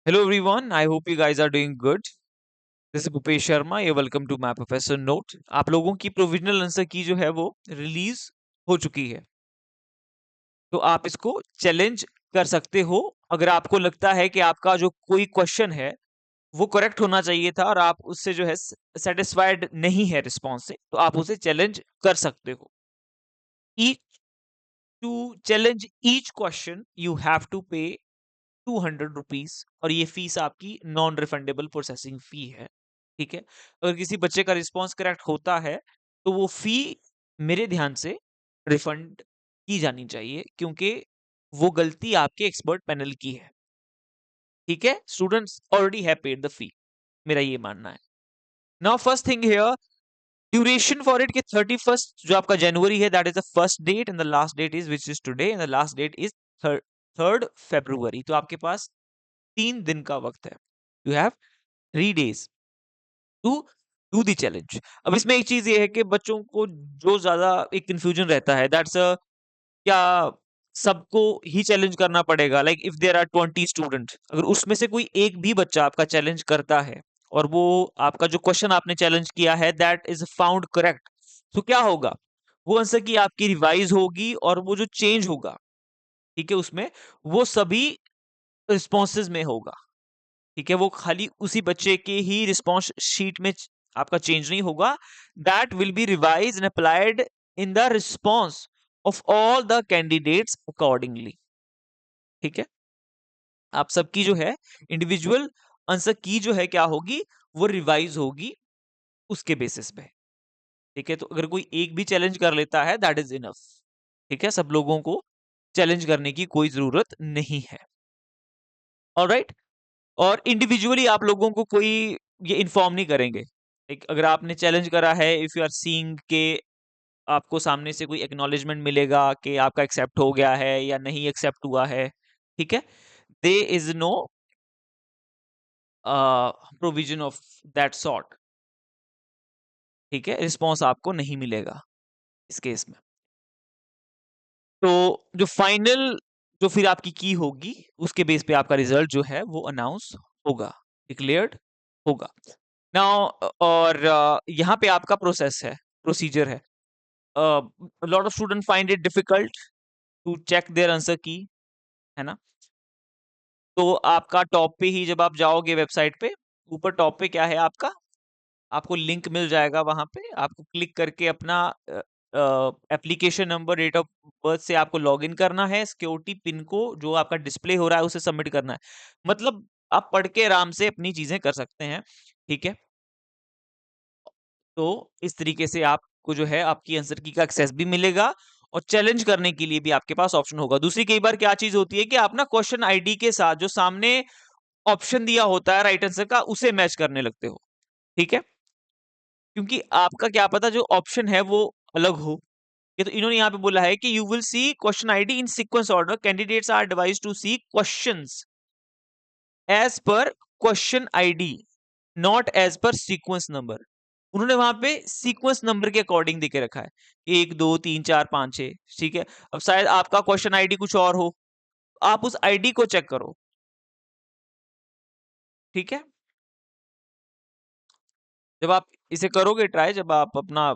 Hello everyone, I hope you guys are doing good. This is Bhupesh Sharma. You're welcome to my Professor Note. आप लोगों की provisional answer की जो है वो रिलीज हो चुकी है, तो आप इसको चैलेंज कर सकते हो। अगर आपको लगता है कि आपका जो कोई क्वेश्चन है वो करेक्ट होना चाहिए था और आप उससे जो है सेटिस्फाइड नहीं है रिस्पॉन्स से, तो आप उसे चैलेंज कर सकते हो। Each to challenge each question you have to pay 200 rupees, और ये फीस आपकी नॉन रिफंडेबल प्रोसेसिंग फी है। ठीक है, अगर किसी बच्चे का रिस्पॉन्स करेक्ट होता है तो वो फी मेरे ध्यान से रिफंड की जानी चाहिए, क्योंकि वो गलती आपके एक्सपर्ट पैनल की है। ठीक है, students already have paid the fee, मेरा ये मानना है। Now first thing here, duration for it के 31st जो आपका जनवरी है, that is the first date, and the last date is which is today, and the last date is 3rd February। तो आपके पास 3 दिन का वक्त है। You have 3 days to do the challenge. अब इसमें एक चीज ये है कि बच्चों को जो ज्यादा एक कंफ्यूजन रहता है, दैट्स क्या सबको ही चैलेंज करना पड़ेगा? Like if there are 20 student, अगर उसमें से कोई एक भी बच्चा आपका चैलेंज करता है और वो आपका जो क्वेश्चन आपने चैलेंज किया है दैट इज फाउंड करेक्ट, तो क्या होगा? वो आंसर की आपकी रिवाइज होगी और वो जो चेंज होगा, ठीक है, उसमें वो सभी रिस्पॉन्सेज में होगा। ठीक है, वो खाली उसी बच्चे के ही रिस्पॉन्स शीट में आपका चेंज नहीं होगा। That will be revise and applied in the response of all the candidates accordingly. ठीक है, आप सबकी जो है इंडिविजुअल आंसर की जो है क्या होगी, वो रिवाइज होगी उसके बेसिस पे। ठीक है, तो अगर कोई एक भी चैलेंज कर लेता है दैट इज इनफ। ठीक है, सब लोगों को चैलेंज करने की कोई जरूरत नहीं है। ऑलराइट, और इंडिविजुअली आप लोगों को कोई ये इन्फॉर्म नहीं करेंगे। एक अगर आपने चैलेंज करा है, इफ यू आर सीइंग के आपको सामने से कोई एक्नॉलेजमेंट मिलेगा कि आपका एक्सेप्ट हो गया है या नहीं एक्सेप्ट हुआ है, ठीक है, there is no provision of that sort. ठीक है, रिस्पॉन्स आपको नहीं मिलेगा इस केस में। तो जो फाइनल जो फिर आपकी की होगी, उसके बेस पे आपका रिजल्ट जो है वो अनाउंस होगा, डिक्लेयर्ड होगा। नाउ और यहाँ पे आपका प्रोसेस है, प्रोसीजर है। Lot of student find it difficult to check their answer key, है ना? तो आपका टॉप पे ही जब आप जाओगे वेबसाइट पे, ऊपर टॉप पे क्या है आपका, आपको लिंक मिल जाएगा। वहां पे आपको क्लिक करके अपना application number, date of birth से आपको लॉग इन करना है। सिक्योरिटी पिन को जो आपका डिस्प्ले हो रहा है उसे सबमिट करना है। मतलब आप पढ़ के आराम से अपनी चीजें कर सकते हैं। ठीक है, तो इस तरीके से आपको जो है आपकी आंसर की का एक्सेस भी मिलेगा और चैलेंज करने के लिए भी आपके पास ऑप्शन होगा। दूसरी कई बार क्या चीज होती है कि आप ना क्वेश्चन आईडी के साथ जो सामने ऑप्शन दिया होता है राइट आंसर का, उसे मैच करने लगते हो। ठीक है, क्योंकि आपका क्या पता जो ऑप्शन है वो अलग हो। ये तो इन्होंने यहाँ पे बोला है कि you will see question ID in sequence order, candidates are advised to see questions as per question ID, not as per sequence number. उन्होंने वहां पे सीक्वेंस नंबर के अकॉर्डिंग देके रखा है, 1 2 3 4 5 6। ठीक है, अब शायद आपका क्वेश्चन आईडी कुछ और हो, आप उस आईडी को चेक करो। ठीक है, जब आप इसे करोगे ट्राई, जब आप अपना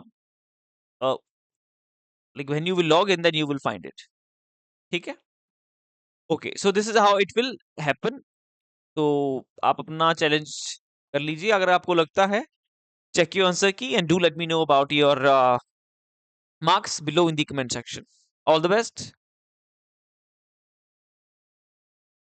like when you will log in then you will find it. ठीक है, okay, so this is how it will happen. तो आप अपना चैलेंज कर लीजिए अगर आपको लगता है। check your answer key and do let me know about your marks below in the comment section. All the best.